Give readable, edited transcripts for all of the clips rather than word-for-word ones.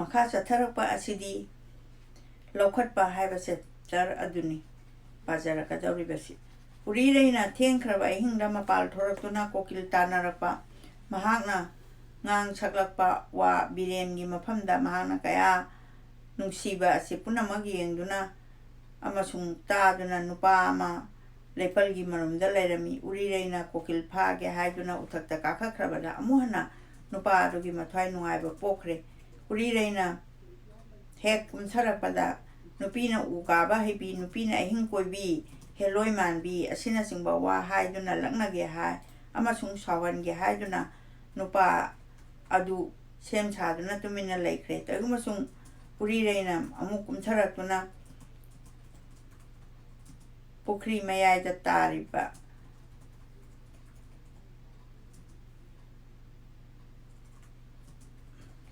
ꯃꯈꯥ ꯆꯠꯊꯔꯛꯄ ꯑꯁꯤꯗꯤ ꯂꯧꯈꯠꯄ ꯍꯥꯏꯕꯁꯦ ꯆꯔ ꯑꯗꯨꯅꯤ ꯄꯥꯖꯔꯛꯀꯗꯧꯔꯤꯕꯁꯤ꯫ ꯎꯔꯤꯔꯩꯅ ꯊꯦꯡꯈ꯭ꯔꯕ ꯑꯍꯤꯡꯗ ꯃꯄꯥꯜ ꯊꯣꯔꯛꯇꯨꯅ ꯀꯣꯀꯤꯜ ꯇꯥꯟꯅꯔꯛꯄ, ꯃꯍꯥꯛꯅ ꯉꯥꯡ ꯁꯛꯂꯛꯄ ꯋꯥ ꯕꯤꯔꯦꯟꯒꯤ ꯃꯐꯝꯗ ꯃꯍꯥꯛꯅ ꯀꯌꯥ ꯅꯨꯡꯁꯤꯕ ꯑꯁꯤ ꯄꯨꯝꯅꯃꯛ ꯌꯦꯡꯗꯨꯅ ꯑꯃꯁꯨꯡ ꯇꯥꯗꯨꯅ ꯅꯨꯄꯥ ꯑꯃ ꯂꯩꯄꯜꯒꯤ ꯃꯔꯨꯝꯗ ꯂꯩꯔꯝꯃꯤ꯫ ꯎꯔꯤꯔꯩꯅ ꯀꯣꯀꯤꯜ ꯐꯥꯒꯦ ꯍꯥꯏꯗꯨꯅ ꯎꯊꯛꯇ ꯀꯥꯈꯠꯈ꯭ꯔꯕꯗ ꯑꯃꯨꯛ ꯍꯟꯅ ꯅꯨꯄꯥ ꯑꯗꯨꯒꯤ ꯃꯊ꯭ꯋꯥꯏ ꯅꯨꯡꯉꯥꯏꯕ ꯄꯣꯛꯈ꯭ꯔꯦ꯫ ꯎꯔꯤꯔꯩꯅ ꯍꯦꯛ ꯀꯨꯝꯊꯔꯛꯄꯗ ꯅꯨꯄꯤꯅ ꯎ ꯀꯥꯕ ꯍꯩꯕꯤ, ꯅꯨꯄꯤꯅ ꯑꯍꯤꯡ ꯀꯣꯏꯕꯤ, ꯍꯦꯂꯣꯏ ꯃꯥꯟꯕꯤ ꯑꯁꯤꯅꯆꯤꯡꯕ ꯋꯥ ꯍꯥꯏꯗꯨꯅ ꯂꯛꯅꯒꯦ ꯍꯥꯏ ꯑꯃꯁꯨꯡ ꯁꯥꯎꯍꯟꯒꯦ ꯍꯥꯏꯗꯨꯅ ꯅꯨꯄꯥ ꯑꯗꯨ ꯁꯦꯝ ꯁꯥꯗꯨꯅ ꯇꯨꯃꯤꯟꯅ ꯂꯩꯈ꯭ꯔꯦ꯫ ꯇꯧꯏꯒꯨꯝꯕꯁꯨꯡ ꯎꯔꯤꯔꯩꯅ ꯑꯃꯨꯛ ꯀꯨꯝꯊꯔꯛꯇꯨꯅ ꯄꯨꯈ꯭ꯔꯤ ꯃꯌꯥꯏꯗ ꯇꯥꯔꯤꯕ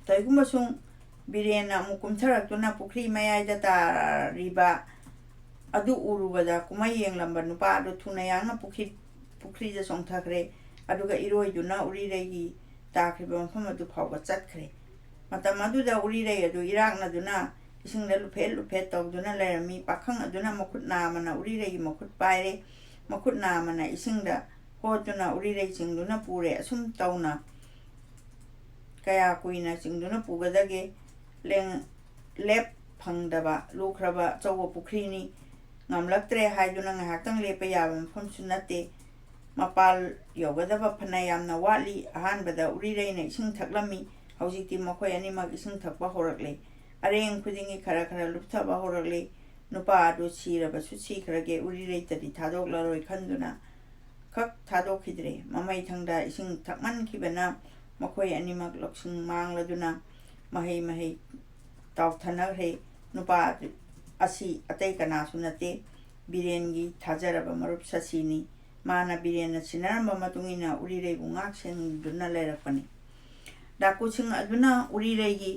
ꯇꯧꯏꯒꯨꯝꯕꯁꯨꯡ ꯕꯤꯔꯦꯟꯅ ꯑꯃꯨꯛ ꯀꯨꯝꯊꯔꯛꯇꯨꯅ ꯄꯨꯈ꯭ꯔꯤ ꯃꯌꯥꯏꯗ ꯇꯥꯔꯤꯕ ꯑꯗꯨ ꯎꯔꯨꯕꯗ ꯀꯨꯝꯍꯩ ꯌꯦꯡꯂꯝꯕ ꯅꯨꯄꯥ ꯑꯗꯨ ꯊꯨꯅ ꯌꯥꯡꯅ ꯄꯨꯈ꯭ꯔꯤꯗ ꯆꯣꯡꯊꯈ꯭ꯔꯦ, ꯑꯗꯨꯒ ꯏꯔꯣꯏꯗꯨꯅ ꯎꯔꯤꯔꯩꯒꯤ ꯇꯥꯈ꯭ꯔꯤꯕ ꯃꯐꯝ ꯑꯗꯨ ꯐꯥꯎꯕ ꯆꯠꯈ꯭ꯔꯦ꯫ ꯃꯇꯝ ꯑꯗꯨꯗ ꯎꯔꯤꯔꯩ ꯑꯗꯨ ꯏꯔꯥꯛꯅꯗꯨꯅ ꯏꯁꯤꯡꯗ ꯂꯨꯐꯦꯠ ꯂꯨꯐꯦꯠ ꯇꯧꯗꯨꯅ ꯂꯩꯔꯝꯃꯤ꯫ ꯄꯥꯈꯪ ꯑꯗꯨꯅ ꯃꯈꯨꯠ ꯅꯥꯝꯃꯅ ꯎꯔꯤꯔꯩꯒꯤ ꯃꯈꯨꯠ ꯄꯥꯏꯔꯦ, ꯃꯈꯨꯠ ꯅꯥꯝꯃꯅ ꯏꯁꯤꯡꯗ ꯍꯣꯠꯇꯨꯅ ꯎꯔꯤꯔꯩ ꯆꯤꯡꯗꯨꯅ ꯄꯨꯔꯦ꯫ ꯑꯁꯨꯝ ꯇꯧꯅ ꯀꯌꯥ ꯀꯨꯏꯅ ꯆꯤꯡꯗꯨꯅ ꯄꯨꯒꯗꯒꯦ? ꯂꯦꯞ ꯐꯪꯗꯕ ꯂꯨꯈ꯭ꯔꯕ ꯑꯆꯧꯕ ꯄꯨꯈ꯭ꯔꯤꯅꯤ, ꯉꯝꯂꯛꯇ꯭ꯔꯦ ꯍꯥꯏꯗꯨꯅ ꯉꯥꯏꯍꯥꯛꯇꯪ ꯂꯦꯞꯄ ꯌꯥꯕ ꯃꯐꯝꯁꯨ ꯅꯠꯇꯦ꯫ ꯃꯄꯥꯜ ꯌꯧꯒꯗꯕ ꯐꯅ ꯌꯥꯝꯅ ꯋꯥꯠꯂꯤ꯫ ꯑꯍꯥꯟꯕꯗ ꯎꯔꯤꯔꯩꯅ ꯏꯁꯤꯡ ꯊꯛꯂꯝꯃꯤ, ꯍꯧꯖꯤꯛꯇꯤ ꯃꯈꯣꯏ ꯑꯅꯤꯃꯛ ꯏꯁꯤꯡ ꯊꯛꯄ ꯍꯧꯔꯛꯂꯦ꯫ ꯑꯔꯦꯡ ꯈꯨꯗꯤꯡꯒꯤ ꯈꯔ ꯈꯔ ꯂꯨꯞꯊꯕ ꯍꯧꯔꯛꯂꯦ꯫ ꯅꯨꯄꯥ ꯑꯗꯨ ꯁꯤꯔꯕꯁꯨ ꯁꯤꯈ꯭ꯔꯒꯦ, ꯎꯔꯤꯔꯩꯇꯗꯤ ꯊꯥꯗꯣꯛꯂꯔꯣꯏ ꯈꯟꯗꯨꯅ ꯈꯛ ꯊꯥꯗꯣꯛꯈꯤꯗ꯭ꯔꯦ꯫ ꯃꯃꯩꯊꯪꯗ ꯏꯁꯤꯡ ꯊꯛꯃꯟꯈꯤꯕꯅ ꯃꯈꯣꯏ ꯑꯅꯤꯃꯛ ꯂꯧꯁꯤꯡ ꯃꯥꯡꯂꯗꯨꯅ ꯃꯍꯩ ꯃꯍꯩ ꯇꯥꯎꯊꯅꯈ꯭ꯔꯦ꯫ ꯅꯨꯄꯥ ꯑꯁꯤ ꯑꯇꯩ ꯀꯅꯥꯁꯨ ꯅꯠꯇꯦ, ꯕꯤꯔꯦꯟꯒꯤ ꯊꯥꯖꯔꯕ ꯃꯔꯨꯞ ꯁꯆꯤꯅꯤ꯫ ꯃꯥꯅ ꯕꯤꯔꯦꯟꯅ ꯁꯤꯟꯅꯔꯝꯕ ꯃꯇꯨꯡ ꯏꯟꯅ ꯎꯔꯤꯔꯩꯕꯨ ꯉꯥꯛ ꯁꯦꯟꯗꯨꯅ ꯂꯩꯔꯛꯄꯅꯤ꯫ ꯗꯥꯀꯨꯁꯤꯡ ꯑꯗꯨꯅ ꯎꯔꯤꯔꯩꯒꯤ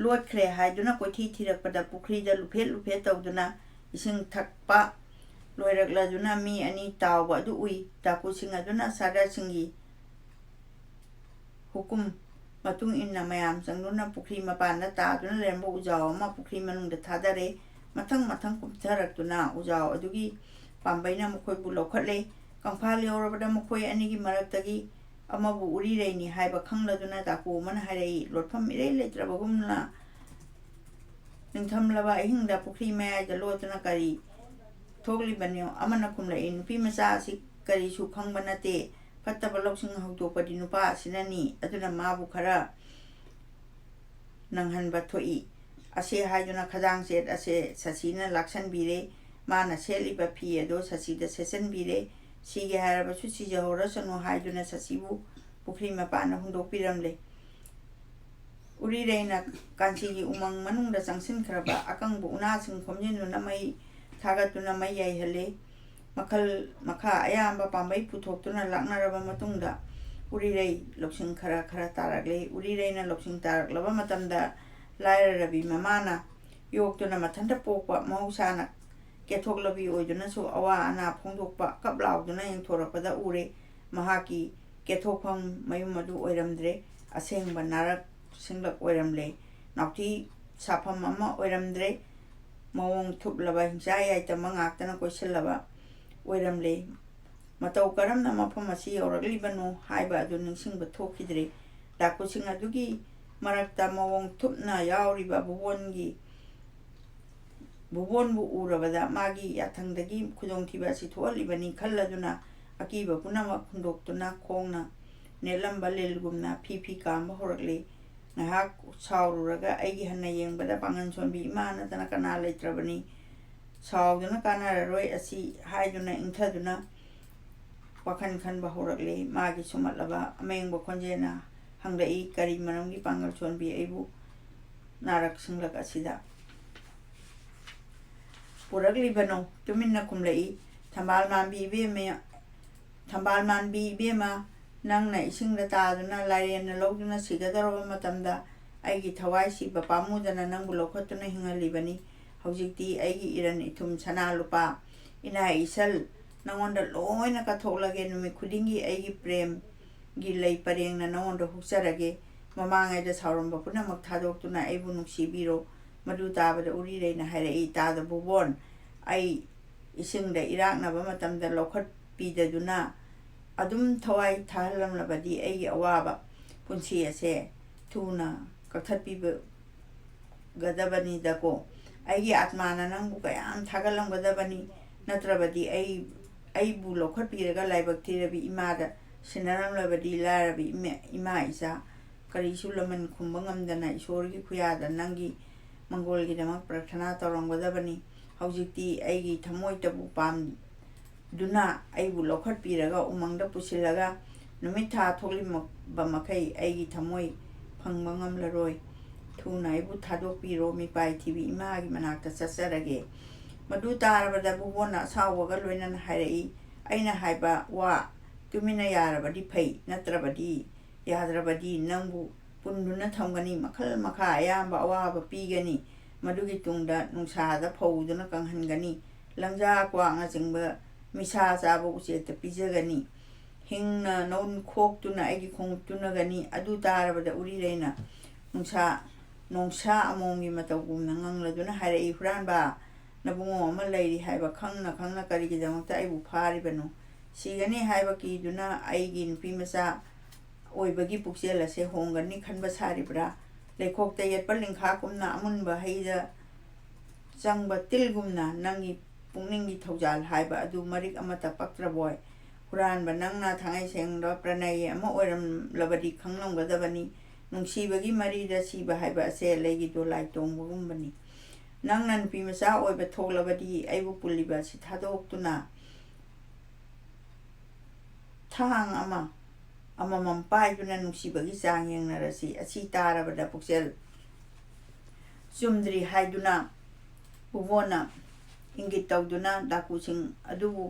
ꯂꯣꯠꯈ꯭ꯔꯦ ꯍꯥꯏꯗꯨꯅ ꯀꯣꯏꯊꯤ ꯊꯤꯔꯛꯄꯗ ꯄꯨꯈ꯭ꯔꯤꯗ ꯂꯨꯐꯦꯠ ꯂꯨꯐꯦꯠ ꯇꯧꯗꯨꯅ ꯏꯁꯤꯡ ꯊꯛꯄ ꯂꯣꯏꯔꯛꯂꯗꯨꯅ ꯃꯤ ꯑꯅꯤ ꯇꯥꯎꯕ ꯑꯗꯨ ꯎꯏ꯫ ꯗꯥꯀꯨꯁꯤꯡ ꯑꯗꯨꯅ ꯁꯥꯔꯗꯥꯔꯁꯤꯡꯒꯤ ꯍꯨꯀꯨꯝ ꯃꯇꯨꯡ ꯏꯟꯅ ꯃꯌꯥꯝ ꯆꯪꯗꯨꯅ ꯄꯨꯈ꯭ꯔꯤ ꯃꯄꯥꯟꯗ ꯇꯥꯗꯨꯅ ꯂꯩꯔꯝꯕ ꯎꯖꯥꯎ ꯑꯃ ꯄꯨꯈ꯭ꯔꯤ ꯃꯅꯨꯡꯗ ꯊꯥꯗꯔꯦ꯫ ꯃꯊꯪ ꯃꯊꯪ ꯀꯨꯝꯊꯔꯛꯇꯨꯅ ꯎꯖꯥꯎ ꯑꯗꯨꯒꯤ ꯄꯥꯝꯕꯩꯅ ꯃꯈꯣꯏꯕꯨ ꯂꯧꯈꯠꯂꯦ꯫ ꯀꯪꯐꯥꯜ ꯌꯧꯔꯕꯗ ꯃꯈꯣꯏ ꯑꯅꯤꯒꯤ ꯃꯔꯛꯇꯒꯤ ꯑꯃꯕꯨ ꯎꯔꯤꯔꯩꯅꯤ ꯍꯥꯏꯕ ꯈꯪꯂꯗꯨꯅ ꯗꯥꯀꯨ ꯑꯃꯅ ꯍꯥꯏꯔꯛꯏ, ꯂꯣꯠꯐꯝ ꯏꯔꯩ ꯂꯩꯇ꯭ꯔꯕꯒꯨꯝꯅ ꯅꯤꯡꯊꯝꯂꯕ ꯑꯍꯤꯡꯗ ꯄꯨꯈ꯭ꯔꯤ ꯃꯌꯥꯏꯗ ꯂꯣꯠꯇꯨꯅ ꯀꯔꯤ ꯊꯣꯛꯂꯤꯕꯅꯣ? ꯑꯃꯅ ꯈꯨꯝꯂꯛꯏ, ꯅꯨꯄꯤꯃꯆꯥ ꯑꯁꯤ ꯀꯔꯤꯁꯨ ꯈꯪꯕ ꯅꯠꯇꯦ, ꯐꯠꯇꯕ ꯂꯧꯁꯤꯡ ꯍꯧꯗꯣꯛꯄꯗꯤ ꯅꯨꯄꯥ ꯑꯁꯤꯅꯅꯤ, ꯑꯗꯨꯅ ꯃꯥꯕꯨ ꯈꯔ ꯅꯪꯍꯟꯕ ꯊꯣꯛꯏ꯫ ꯑꯁꯤ ꯍꯥꯏꯗꯨꯅ ꯈꯗꯥꯡꯁꯦꯠ ꯑꯁꯦ ꯁꯆꯤꯅ ꯂꯥꯛꯁꯟꯕꯤꯔꯦ꯫ ꯃꯥꯅ ꯁꯦꯠꯂꯤꯕ ꯐꯤ ꯑꯗꯨ ꯁꯆꯤꯗ ꯁꯦꯠꯆꯟꯕꯤꯔꯦ꯫ ꯁꯤꯒꯦ ꯍꯥꯏꯔꯕꯁꯨ ꯁꯤꯖꯍꯧꯔꯁꯅꯨ ꯍꯥꯏꯗꯨꯅ ꯁꯆꯤꯕꯨ ꯄꯨꯈ꯭ꯔꯤ ꯃꯄꯥꯟꯗ ꯍꯨꯟꯗꯣꯛꯄꯤꯔꯝꯂꯦ꯫ ꯎꯔꯤꯔꯩꯅ ꯀꯥꯟꯆꯤꯒꯤ ꯎꯃꯪ ꯃꯅꯨꯡꯗ ꯆꯪꯁꯤꯟꯈ꯭ꯔꯕ ꯑꯀꯪꯕ ꯎꯅꯥꯁꯤꯡ ꯈꯣꯝꯖꯤꯟꯗꯨꯅ ꯃꯩ ꯊꯥꯒꯠꯇꯨꯅ ꯃꯩ ꯌꯥꯏꯍꯜꯂꯦ꯫ ꯃꯈꯜ ꯃꯈꯥ ꯑꯌꯥꯝꯕ ꯄꯥꯝꯕꯩ ꯄꯨꯊꯣꯛꯇꯨꯅ ꯂꯥꯛꯅꯔꯕ ꯃꯇꯨꯡꯗ ꯎꯔꯤꯔꯩ ꯂꯧꯁꯤꯡ ꯈꯔ ꯈꯔ ꯇꯥꯔꯛꯂꯦ꯫ ꯎꯔꯤꯔꯩꯅ ꯂꯧꯁꯤꯡ ꯇꯥꯔꯛꯂꯕ ꯃꯇꯝꯗ ꯂꯥꯏꯔꯔꯕꯤ ꯃꯃꯥꯅ ꯌꯣꯛꯇꯨꯅ ꯃꯊꯟꯇ ꯄꯣꯛꯄ, ꯃꯍꯧꯁꯥꯅ ꯀꯦꯊꯣꯛꯂꯕꯤ ꯑꯣꯏꯗꯨꯅꯁꯨ ꯑꯋꯥ ꯑꯅꯥ ꯐꯣꯡꯗꯣꯛꯄ ꯀꯞ ꯂꯥꯎꯗꯨꯅ ꯌꯦꯡꯊꯣꯔꯛꯄꯗ ꯎꯔꯦ꯫ ꯃꯍꯥꯛꯀꯤ ꯀꯦꯊꯣꯛꯐꯝ ꯃꯌꯨꯝ ꯑꯗꯨ ꯑꯣꯏꯔꯝꯗ꯭ꯔꯦ, ꯑꯁꯦꯡꯕ ꯅꯥꯔꯛ ꯁꯤꯡꯂꯛ ꯑꯣꯏꯔꯝꯂꯦ, ꯅꯥꯎꯊꯤ ꯁꯥꯐꯝ ꯑꯃ ꯑꯣꯏꯔꯝꯗ꯭ꯔꯦ, ꯃꯑꯣꯡ ꯊꯨꯞꯂꯕ ꯍꯤꯡꯆꯥ ꯌꯥꯏꯇꯝꯕ ꯉꯥꯛꯇꯅ ꯀꯣꯏꯁꯤꯜꯂꯕ ꯑꯣꯏꯔꯝꯂꯦ꯫ ꯃꯇꯧ ꯀꯔꯝꯅ ꯃꯐꯝ ꯑꯁꯤ ꯌꯧꯔꯛꯂꯤꯕꯅꯣ ꯍꯥꯏꯕ ꯑꯗꯨ ꯅꯤꯡꯁꯤꯡꯕ ꯊꯣꯛꯈꯤꯗ꯭ꯔꯦ꯫ ꯗꯥꯀꯨꯁꯤꯡ ꯑꯗꯨꯒꯤ ꯃꯔꯛꯇ ꯃꯑꯣꯡ ꯊꯨꯞꯅ ꯌꯥꯎꯔꯤꯕ ꯚꯨꯕꯣꯟꯕꯨ ꯎꯔꯕꯗ ꯃꯥꯒꯤ ꯌꯥꯊꯪꯗꯒꯤ ꯈꯨꯗꯣꯡꯊꯤꯕ ꯑꯁꯤ ꯊꯣꯛꯍꯜꯂꯤꯕꯅꯤ ꯈꯜꯂꯗꯨꯅ ꯑꯀꯤꯕ ꯄꯨꯝꯅꯃꯛ ꯍꯨꯟꯗꯣꯛꯇꯨꯅ ꯈꯣꯡꯅ ꯅꯦꯠꯂꯝꯕ ꯂꯤꯟꯒꯨꯝꯅ ꯐꯤ ꯐꯤ ꯀꯥꯝꯕ ꯍꯧꯔꯛꯂꯦ꯫ ꯉꯥꯏꯍꯥꯛ ꯁꯥꯎꯔꯨꯔꯒ ꯑꯩꯒꯤ ꯍꯟꯅ ꯌꯦꯡꯕꯗ ꯄꯥꯡꯒꯜ ꯁꯣꯟꯕꯤ ꯏꯃꯥ ꯅꯠꯇꯅ ꯀꯅꯥ ꯂꯩꯇ꯭ꯔꯕꯅꯤ, ꯁꯥꯎꯗꯨꯅ ꯀꯥꯟꯅꯔꯔꯣꯏ ꯑꯁꯤ ꯍꯥꯏꯗꯨꯅ ꯏꯪꯊꯗꯨꯅ ꯋꯥꯈꯜ ꯈꯟꯕ ꯍꯧꯔꯛꯂꯦ꯫ ꯃꯥꯒꯤ ꯁꯨꯝꯍꯠꯂꯕ ꯑꯃꯦꯡꯕ ꯈꯣꯟꯖꯦꯜꯅ ꯍꯪꯂꯛꯏ, ꯀꯔꯤ ꯃꯔꯝꯒꯤ ꯄꯥꯡꯒꯜ ꯁꯣꯟꯕꯤ ꯑꯩꯕꯨ ꯅꯥꯔꯛ ꯁꯤꯡꯂꯛ ꯑꯁꯤꯗ ꯄꯨꯔꯛꯂꯤꯕꯅꯣ? ꯇꯨꯃꯤꯟꯅ ꯈꯨꯝꯂꯛꯏ, ꯊꯝꯕꯥꯜ ꯃꯥꯟꯕꯤ ꯏꯕꯦꯝꯃ, ꯅꯪꯅ ꯏꯁꯤꯡꯗ ꯇꯥꯗꯨꯅ ꯂꯥꯏꯔꯦꯟꯅ ꯂꯧꯗꯨꯅ ꯁꯤꯒꯗꯧꯔꯕ ꯃꯇꯝꯗ ꯑꯩꯒꯤ ꯊꯋꯥꯏ ꯁꯤꯕ ꯄꯥꯝꯃꯨꯗꯅ ꯅꯪꯕꯨ ꯂꯧꯈꯠꯇꯨꯅ ꯍꯤꯡꯍꯜꯂꯤꯕꯅꯤ꯫ ꯍꯧꯖꯤꯛꯇꯤ ꯑꯩꯒꯤ ꯏꯔꯟ ꯏꯊꯨꯝ ꯁꯅꯥ ꯂꯨꯄꯥ ꯏꯅꯥꯏ ꯏꯁꯜ ꯅꯉꯣꯟꯗ ꯂꯣꯏꯅ ꯀꯠꯊꯣꯛꯂꯒꯦ, ꯅꯨꯃꯤꯠ ꯈꯨꯗꯤꯡꯒꯤ ꯑꯩꯒꯤ ꯄ꯭ꯔꯦꯝꯒꯤ ꯂꯩ ꯄꯔꯦꯡꯅ ꯅꯉꯣꯟꯗ ꯍꯨꯛꯆꯔꯒꯦ꯫ ꯃꯃꯥꯡꯉꯩꯗ ꯁꯥꯎꯔꯝꯕ ꯄꯨꯝꯅꯃꯛ ꯊꯥꯗꯣꯛꯇꯨꯅ ꯑꯩꯕꯨ ꯅꯨꯡꯁꯤꯕꯤꯔꯣ ꯃꯗꯨ ꯇꯥꯕꯗ ꯎꯔꯤꯔꯩꯅ ꯍꯥꯏꯔꯛꯏ ꯇꯥꯗ ꯕꯨꯕꯣꯟ ꯑꯩ ꯏꯁꯤꯡꯗ ꯏꯔꯥꯛꯅꯕ ꯃꯇꯝꯗ ꯂꯧꯈꯠꯄꯤꯗꯗꯨꯅ ꯑꯗꯨꯝ ꯊꯋꯥꯏ ꯊꯥꯍꯜꯂꯝꯂꯕꯗꯤ ꯑꯩꯒꯤ ꯑꯋꯥꯕ ꯄꯨꯟꯁꯤ ꯑꯁꯦ ꯊꯨꯅ ꯀꯛꯊꯠꯄꯤꯒꯗꯕꯅꯤꯗꯀꯣ ꯑꯩꯒꯤ ꯑꯥꯠꯃꯥꯅ ꯅꯪꯕꯨ ꯀꯌꯥꯝ ꯊꯥꯒꯠꯂꯝꯒꯗꯕꯅꯤ ꯅꯠꯇ꯭ꯔꯕꯗꯤ ꯑꯩꯕꯨ ꯂꯧꯈꯠꯄꯤꯔꯒ ꯂꯥꯏꯕꯛ ꯊꯤꯔꯕꯤ ꯏꯃꯥꯗ ꯁꯤꯟꯅꯔꯝꯂꯕꯗꯤ ꯂꯥꯏꯔꯕꯤ ꯏꯃꯥ ꯏꯆꯥ ꯀꯔꯤꯁꯨ ꯂꯃꯟ ꯈꯨꯝꯕ ꯉꯝꯗꯅ ꯏꯁꯣꯔꯒꯤ ꯈꯨꯌꯥꯗ ꯅꯪꯒꯤ ꯃꯪꯒꯣꯜꯒꯤꯗꯃꯛ ꯄ꯭ꯔꯊꯅꯥ ꯇꯧꯔꯝꯒꯗꯕꯅꯤ ꯍꯧꯖꯤꯛꯇꯤ ꯑꯩꯒꯤ ꯊꯃꯣꯏꯇꯕꯨ ꯄꯥꯝꯗꯨꯅ ꯑꯩꯕꯨ ꯂꯧꯈꯠꯄꯤꯔꯒ ꯎꯃꯪꯗ ꯄꯨꯁꯤꯜꯂꯒ ꯅꯨꯃꯤꯠ ꯊꯥ ꯊꯣꯛꯂꯤꯕ ꯃꯈꯩ ꯑꯩꯒꯤ ꯊꯃꯣꯏ ꯐꯪꯕ ꯉꯝꯂꯔꯣꯏ ꯊꯨꯅ ꯑꯩꯕꯨ ꯊꯥꯗꯣꯛꯄꯤꯔꯣ ꯃꯤꯄꯥꯏ ꯊꯤꯕꯤ ꯏꯃꯥꯒꯤ ꯃꯅꯥꯛꯇ ꯆꯠꯆꯔꯒꯦ ꯃꯗꯨ ꯇꯥꯔꯕꯗ ꯕꯨꯕꯣꯟꯅ ꯑꯁꯥꯎꯕꯒ ꯂꯣꯏꯅꯅ ꯍꯥꯏꯔꯛꯏ ꯑꯩꯅ ꯍꯥꯏꯕ ꯋꯥ ꯇꯨꯃꯤꯟꯅ ꯌꯥꯔꯕꯗꯤ ꯐꯩ ꯅꯠꯇ꯭ꯔꯕꯗꯤ ꯌꯥꯗ꯭ꯔꯕꯗꯤ ꯅꯪꯕꯨ ꯄꯨꯟꯗꯨꯅ ꯊꯝꯒꯅꯤ ꯃꯈꯜ ꯃꯈꯥ ꯑꯌꯥꯝꯕ ꯑꯋꯥꯕ ꯄꯤꯒꯅꯤ ꯃꯗꯨꯒꯤ ꯇꯨꯡꯗ ꯅꯨꯡꯁꯥꯗ ꯐꯧꯗꯨꯅ ꯀꯪꯍꯟꯒꯅꯤ ꯂꯪꯖꯥ ꯀ꯭ꯋꯥꯛꯅꯆꯤꯡꯕ ꯃꯤꯁꯥ ꯆꯥꯕ ꯎꯆꯦꯛꯇ ꯄꯤꯖꯒꯅꯤ ꯍꯤꯡꯅ ꯈꯣꯛꯇꯨꯅ ꯑꯩꯒꯤ ꯈꯣꯡꯎꯞ ꯇꯨꯅꯒꯅꯤ ꯑꯗꯨ ꯇꯥꯔꯕꯗ ꯎꯔꯤꯔꯩꯅ ꯅꯣꯡꯁꯥ ꯑꯃꯣꯝꯒꯤ ꯃꯇꯧꯒꯨꯝꯅ ꯉꯪꯂꯗꯨꯅ ꯍꯥꯏꯔꯛꯏ ꯍꯨꯔꯥꯟꯕ ꯅꯕꯨꯡꯉꯣ ꯑꯃ ꯂꯩꯔꯤ ꯍꯥꯏꯕ ꯈꯪꯅ ꯀꯔꯤꯒꯤꯗꯃꯛꯇ ꯑꯩꯕꯨ ꯐꯥꯔꯤꯕꯅꯣ ꯁꯤꯒꯅꯤ ꯍꯥꯏꯕ ꯀꯤꯗꯨꯅ ꯑꯩꯒꯤ ꯅꯨꯄꯤꯃꯆꯥ ꯑꯣꯏꯕꯒꯤ ꯄꯨꯛꯆꯦꯜ ꯑꯁꯦ ꯍꯣꯡꯒꯅꯤ ꯈꯟꯕ ꯁꯥꯔꯤꯕ꯭ꯔꯥ ꯂꯩꯈꯣꯛꯇ ꯌꯦꯠꯄ ꯂꯤꯡꯈꯥꯒꯨꯝꯅ ꯑꯃꯨꯟꯕ ꯍꯩꯗ ꯆꯪꯕ ꯇꯤꯜꯒꯨꯝꯅ ꯅꯪꯒꯤ ꯄꯨꯛꯅꯤꯡꯒꯤ ꯊꯧꯖꯥꯜ ꯍꯥꯏꯕ ꯑꯗꯨ ꯃꯔꯤꯛ ꯑꯃꯠꯇ ꯄꯛꯇ꯭ꯔꯕꯣꯏ ꯍꯨꯔꯥꯟꯕ ꯅꯪꯅ ꯊꯥꯡꯉꯩꯁꯦꯡꯕ ꯄ꯭ꯔꯅꯌꯤ ꯑꯃ ꯑꯣꯏꯔꯝꯂꯕꯗꯤ ꯈꯪꯂꯝꯒꯗꯕꯅꯤ ꯅꯨꯡꯁꯤꯕꯒꯤ ꯃꯔꯤꯗ ꯁꯤꯕ ꯍꯥꯏꯕ ꯑꯁꯦ ꯂꯩꯒꯤ ꯗꯣꯂꯥꯏ ꯇꯣꯡꯕꯒꯨꯝꯕꯅꯤ ꯅꯪꯅ ꯅꯨꯄꯤꯃꯆꯥ ꯑꯣꯏꯕ ꯊꯣꯛꯂꯕꯗꯤ ꯑꯩꯕꯨ ꯄꯨꯜꯂꯤꯕ ꯑꯁꯤ ꯊꯥꯗꯣꯛꯇꯨꯅ ꯊꯥꯡ ꯑꯃꯃꯝ ꯄꯥꯏꯗꯨꯅ ꯅꯨꯡꯁꯤꯕꯒꯤ ꯆꯥꯡ ꯌꯦꯡꯅꯔꯁꯤ ꯑꯁꯤ ꯇꯥꯔꯕꯗ ꯄꯨꯛꯆꯦꯜ ꯆꯨꯝꯗ꯭ꯔꯤ ꯍꯥꯏꯗꯨꯅ ꯕꯨꯕꯣꯟꯅ ꯏꯪꯒꯤꯠ ꯇꯧꯗꯨꯅ ꯗꯥꯀꯨꯁꯤꯡ ꯑꯗꯨꯕꯨ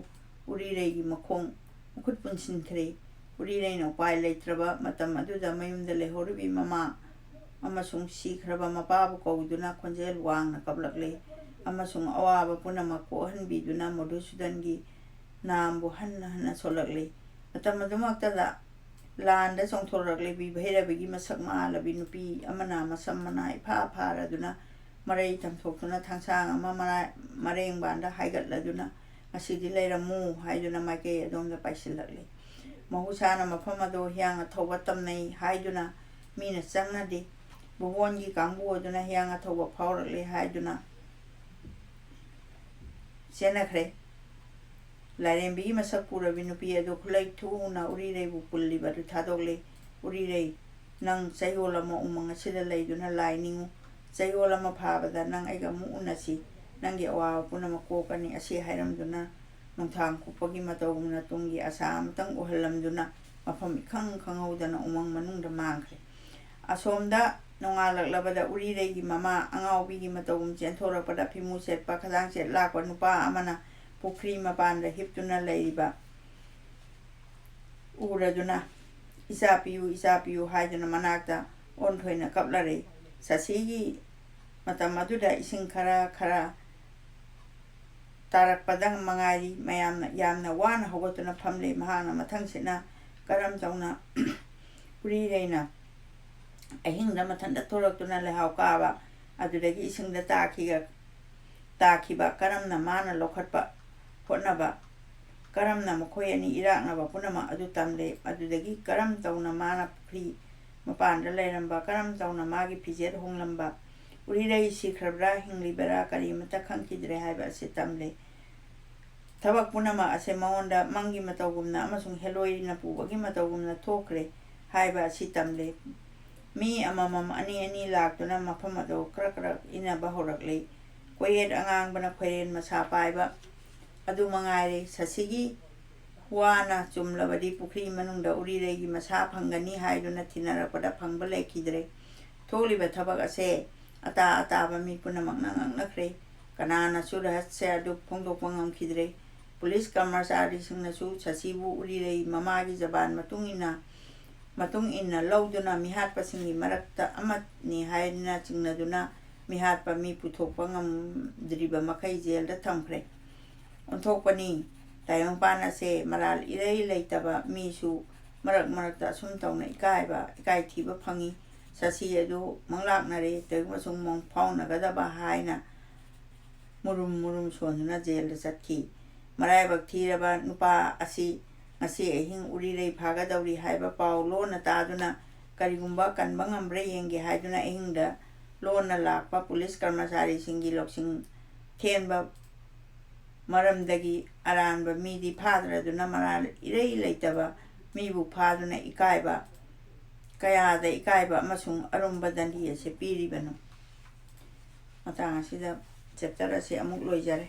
ꯎꯔꯤꯔꯩꯒꯤ ꯃꯈꯨꯠ ꯄꯨꯟꯁꯤꯟꯈ꯭ꯔꯦ ꯎꯔꯤꯔꯩꯅ ꯎꯄꯥꯏ ꯂꯩꯇ꯭ꯔꯕ ꯃꯇꯝ ꯑꯗꯨꯗ ꯃꯌꯨꯝꯗ ꯂꯩꯍꯧꯔꯤꯕꯤ ꯃꯃꯥ ꯑꯃꯁꯨꯡ ꯁꯤꯈ꯭ꯔꯕ ꯃꯄꯥꯕꯨ ꯀꯧꯗꯨꯅ ꯈꯣꯟꯖꯦꯜ ꯋꯥꯡꯅ ꯀꯞꯂꯛꯂꯦ ꯑꯃꯁꯨꯡ ꯑꯋꯥꯕ ꯄꯨꯝꯅꯃꯛ ꯀꯣꯛꯍꯟꯕꯤꯗꯨꯅ ꯃꯙꯨꯁꯨꯗꯟꯒꯤ ꯅꯥꯝꯕꯨ ꯍꯟꯅ ꯍꯟꯅ ꯁꯣꯜꯂꯛꯂꯦ ꯃꯇꯝ ꯑꯗꯨꯃꯛꯇꯗ ꯂꯥꯟꯗ ꯆꯣꯡꯊꯣꯔꯛꯂꯤꯕꯤ ꯚꯩꯔꯕꯤꯒꯤ ꯃꯁꯛ ꯃꯥꯜꯂꯕꯤ ꯅꯨꯄꯤ ꯑꯃꯅ ꯃꯁꯝ ꯃꯅꯥ ꯏꯐꯥ ꯐꯥꯔꯗꯨꯅ ꯃꯔꯩ ꯇꯝꯊꯣꯛꯇꯨꯅ ꯊꯥꯡꯁꯥꯡ ꯑꯃ ꯃꯔꯦꯡꯕꯥꯟꯗ ꯍꯥꯏꯒꯠꯂꯗꯨꯅ ꯉꯁꯤꯗꯤ ꯂꯩꯔꯝꯃꯨ ꯍꯥꯏꯗꯨꯅ ꯃꯥꯏꯀꯩ ꯑꯗꯣꯝꯗ ꯄꯥꯏꯁꯤꯜꯂꯛꯂꯤ ꯃꯍꯧꯁꯥꯅ ꯃꯐꯝ ꯑꯗꯨ ꯍꯤꯌꯥꯡ ꯑꯊꯧꯕ ꯇꯝꯅꯩ ꯍꯥꯏꯗꯨꯅ ꯃꯤꯅ ꯆꯪꯅꯗꯦ ꯕꯨꯕꯣꯟꯒꯤ ꯀꯥꯡꯕꯨ ꯑꯗꯨꯅ ꯍꯤꯌꯥꯡ ꯑꯊꯧꯕ ꯐꯥꯎꯔꯛꯂꯦ ꯍꯥꯏꯗꯨꯅ ꯆꯦꯟꯅꯈ꯭ꯔꯦ ꯂꯥꯏꯔꯦꯝꯕꯤꯒꯤ ꯃꯁꯛ ꯄꯨꯔꯕꯤ ꯅꯨꯄꯤ ꯑꯗꯨ ꯈꯨꯠꯂꯩ ꯊꯨꯅ ꯎꯔꯤꯔꯩꯕꯨ ꯄꯨꯜꯂꯤꯕ ꯑꯗꯨ ꯊꯥꯗꯣꯛꯂꯦ ꯎꯔꯤꯔꯩ ꯅꯪ ꯆꯌꯣꯜ ꯑꯃ ꯎꯃꯪ ꯑꯁꯤꯗ ꯂꯩꯗꯨꯅ ꯂꯥꯏ ꯅꯤꯡꯉꯨ ꯆꯌꯣꯜ ꯑꯃ ꯐꯥꯕꯗ ꯅꯪ ꯑꯩꯒ ꯑꯃꯨꯛ ꯎꯅꯁꯤ ꯅꯪꯒꯤ ꯑꯋꯥꯕ ꯄꯨꯝꯅꯃꯛ ꯀꯣꯛꯀꯅꯤ ꯑꯁꯤ ꯍꯥꯏꯔꯝꯗꯨꯅ ꯅꯣꯡꯊꯥꯡ ꯀꯨꯞꯄꯒꯤ ꯃꯇꯧꯒꯨꯝꯅ ꯇꯨꯡꯒꯤ ꯑꯁꯥ ꯑꯃꯇꯪ ꯎꯍꯜꯂꯝꯗꯨꯅ ꯃꯐꯝ ꯏꯈꯪ ꯈꯪꯍꯧꯗꯅ ꯎꯃꯪ ꯃꯅꯨꯡꯗ ꯃꯥꯡꯈ꯭ꯔꯦ ꯑꯁꯣꯝꯗ ꯅꯣꯡꯉꯥꯜꯂꯛꯂꯕꯗ ꯎꯔꯤꯔꯩꯒꯤ ꯃꯃꯥ ꯑꯉꯥꯎꯕꯤꯒꯤ ꯃꯇꯧꯒꯨꯝ ꯆꯦꯟꯊꯣꯔꯛꯄꯗ ꯐꯤꯃꯨ ꯁꯦꯠꯄ ꯈꯗꯥꯡ ꯁꯦꯠ ꯂꯥꯛꯄ ꯅꯨꯄꯥ ꯑꯃꯅ ꯄꯨꯈ꯭ꯔꯤ ꯃꯄꯥꯟꯗ ꯍꯤꯞꯇꯨꯅ ꯂꯩꯔꯤꯕ ꯎꯔꯗꯨꯅ ꯏꯆꯥ ꯄꯤꯌꯨ ꯍꯥꯏꯗꯨꯅ ꯃꯅꯥꯛꯇ ꯑꯣꯟꯊꯣꯏꯅ ꯀꯞꯂꯔꯦ ꯁꯥꯁꯤꯒꯤ ꯃꯇꯝ ꯑꯗꯨꯗ ꯏꯁꯤꯡ ꯈꯔ ꯇꯥꯔꯛꯄꯗ ꯃꯉꯥꯏꯔꯤ ꯃꯌꯥꯝꯅ ꯌꯥꯝꯅ ꯋꯥꯅ ꯍꯧꯒꯠꯇꯨꯅ ꯐꯝꯂꯦ ꯃꯍꯥꯛꯅ ꯃꯊꯪꯁꯤꯠꯅ ꯀꯔꯝ ꯇꯧꯅ ꯎꯔꯤꯔꯩꯅ ꯑꯍꯤꯡꯗ ꯃꯊꯟꯇ ꯊꯣꯔꯛꯇꯨꯅ ꯂꯩꯍꯥꯎ ꯀꯥꯕ ꯑꯗꯨꯗꯒꯤ ꯏꯁꯤꯡꯗ ꯇꯥꯈꯤꯕ ꯀꯔꯝꯅ ꯃꯥꯅ ꯂꯧꯈꯠꯄ ꯍꯣꯠꯅꯕ ꯀꯔꯝꯅ ꯃꯈꯣꯏ ꯑꯅꯤ ꯏꯔꯥꯛꯅꯕ ꯄꯨꯝꯅꯃꯛ ꯑꯗꯨ ꯇꯝꯂꯦ ꯑꯗꯨꯗꯒꯤ ꯀꯔꯝ ꯇꯧꯅ ꯃꯥꯅ ꯄꯨꯈ꯭ꯔꯤ ꯃꯄꯥꯟꯗ ꯂꯩꯔꯝꯕ ꯀꯔꯝ ꯇꯧꯅ ꯃꯥꯒꯤ ꯐꯤꯖꯦꯠ ꯍꯣꯡꯂꯝꯕ ꯎꯔꯤꯔꯩ ꯁꯤꯈ꯭ꯔꯕ꯭ꯔꯥ ꯍꯤꯡꯂꯤꯕꯔꯥ ꯀꯔꯤꯃꯠꯇ ꯈꯪꯈꯤꯗ꯭ꯔꯦ ꯍꯥꯏꯕ ꯑꯁꯤ ꯇꯝꯂꯦ ꯊꯕꯛ ꯄꯨꯝꯅꯃꯛ ꯑꯁꯦ ꯃꯉꯣꯟꯗ ꯃꯪꯒꯤ ꯃꯇꯧꯒꯨꯝꯅ ꯑꯃꯁꯨꯡ ꯍꯦꯂꯣꯏꯅ ꯄꯨꯕꯒꯤ ꯃꯇꯧꯒꯨꯝꯅ ꯊꯣꯛꯈ꯭ꯔꯦ ꯍꯥꯏꯕ ꯑꯁꯤ ꯇꯝꯂꯦ ꯃꯤ ꯑꯃꯃꯝ ꯑꯅꯤ ꯂꯥꯛꯇꯨꯅ ꯃꯐꯝ ꯑꯗꯨ ꯈꯔ ꯏꯟꯅꯕ ꯍꯧꯔꯛꯂꯦ ꯀꯣꯌꯦꯠ ꯑꯉꯥꯡꯕꯅ ꯈꯣꯏꯔꯦꯟ ꯃꯁꯥ ꯄꯥꯏꯕ ꯑꯗꯨ ꯃꯉꯥꯏꯔꯦ ꯁꯥꯁꯤꯒꯤ ꯋꯥꯅ ꯆꯨꯝꯂꯕꯗꯤ ꯄꯨꯈ꯭ꯔꯤ ꯃꯅꯨꯡꯗ ꯎꯔꯤꯔꯩꯒꯤ ꯃꯁꯥ ꯐꯪꯒꯅꯤ ꯍꯥꯏꯗꯨꯅ ꯊꯤꯅꯔꯛꯄꯗ ꯐꯪꯕ ꯂꯩꯈꯤꯗ꯭ꯔꯦ ꯊꯣꯛꯂꯤꯕ ꯊꯕꯛ ꯑꯁꯦ ꯑꯇꯥꯕ ꯃꯤ ꯄꯨꯝꯅꯃꯛꯅ ꯉꯛꯅꯈ꯭ꯔꯦ ꯀꯅꯥꯅꯁꯨ ꯔꯍꯁ꯭ꯌ ꯑꯗꯨ ꯐꯣꯡꯗꯣꯛꯄ ꯉꯝꯈꯤꯗ꯭ꯔꯦ ꯄꯨꯂꯤꯁ ꯀꯔꯃꯆꯥꯔꯤꯁꯤꯡꯅꯁꯨ ꯁꯥꯁꯤꯕꯨ ꯎꯔꯤꯔꯩ ꯃꯃꯥꯒꯤ ꯖꯕꯥꯟ ꯃꯇꯨꯡ ꯏꯟꯅ ꯂꯧꯗꯨꯅ ꯃꯤꯍꯥꯠꯄꯁꯤꯡꯒꯤ ꯃꯔꯛꯇ ꯑꯃꯅꯤ ꯍꯥꯏꯅ ꯆꯤꯡꯅꯗꯨꯅ ꯃꯤꯍꯥꯠꯄ ꯃꯤ ꯄꯨꯊꯣꯛꯄ ꯉꯝꯗ꯭ꯔꯤꯕ ꯃꯈꯩ ꯖꯦꯜꯗ ꯊꯝꯈ꯭ꯔꯦ ꯑꯣꯟꯊꯣꯛꯄꯅꯤ ꯇꯥꯏꯕꯪꯄꯥꯟ ꯑꯁꯦ ꯃꯔꯥꯜ ꯏꯔꯩ ꯂꯩꯇꯕ ꯃꯤꯁꯨ ꯃꯔꯛꯇ ꯑꯁꯨꯝ ꯇꯧꯅ ꯏꯀꯥꯏꯊꯤꯕ ꯐꯪꯏ ꯁꯥꯁꯤ ꯑꯗꯨ ꯃꯪꯂꯥꯛꯅꯔꯦ ꯑꯃꯁꯨꯡ ꯐꯥꯎꯅꯒꯗꯕ ꯍꯥꯏꯅ ꯃꯨꯔꯨꯝ ꯁꯣꯟꯗꯨꯅ ꯖꯦꯜꯗ ꯆꯠꯈꯤ꯫ ꯃꯔꯥꯏꯕꯛ ꯊꯤꯔꯕ ꯅꯨꯄꯥ ꯑꯁꯤ ꯉꯁꯤ ꯑꯍꯤꯡ ꯎꯔꯤꯔꯩ ꯐꯥꯒꯗꯧꯔꯤ ꯍꯥꯏꯕ ꯄꯥꯎ ꯂꯣꯟꯅ ꯇꯥꯗꯨꯅ ꯀꯔꯤꯒꯨꯝꯕ ꯀꯟꯕ ꯉꯝꯕ꯭ꯔꯥ ꯌꯦꯡꯒꯦ ꯍꯥꯏꯗꯨꯅ ꯑꯍꯤꯡꯗ ꯂꯣꯟꯅ ꯂꯥꯛꯄ ꯄꯨꯂꯤꯁ ꯀꯔꯃꯆꯥꯔꯤꯁꯤꯡꯒꯤ ꯂꯧꯁꯤꯡ ꯊꯦꯟꯕ ꯃꯔꯝꯗꯒꯤ ꯑꯔꯥꯟꯕ ꯃꯤꯗꯤ ꯐꯥꯗ꯭ꯔꯗꯨꯅ ꯃꯔꯥꯜ ꯏꯔꯩ ꯂꯩꯇꯕ ꯃꯤꯕꯨ ꯐꯥꯗꯨꯅ ꯀꯌꯥꯗ ꯏꯀꯥꯏꯕ ꯑꯃꯁꯨꯡ ꯑꯔꯨꯝꯕ ꯗꯟꯗꯤ ꯑꯁꯤ ꯄꯤꯔꯤꯕꯅꯣ꯫ ꯃꯇꯥꯡ ꯑꯁꯤꯗ ꯆꯦꯞꯇꯔ ꯑꯁꯤ ꯑꯃꯨꯛ ꯂꯣꯏꯖꯔꯦ꯫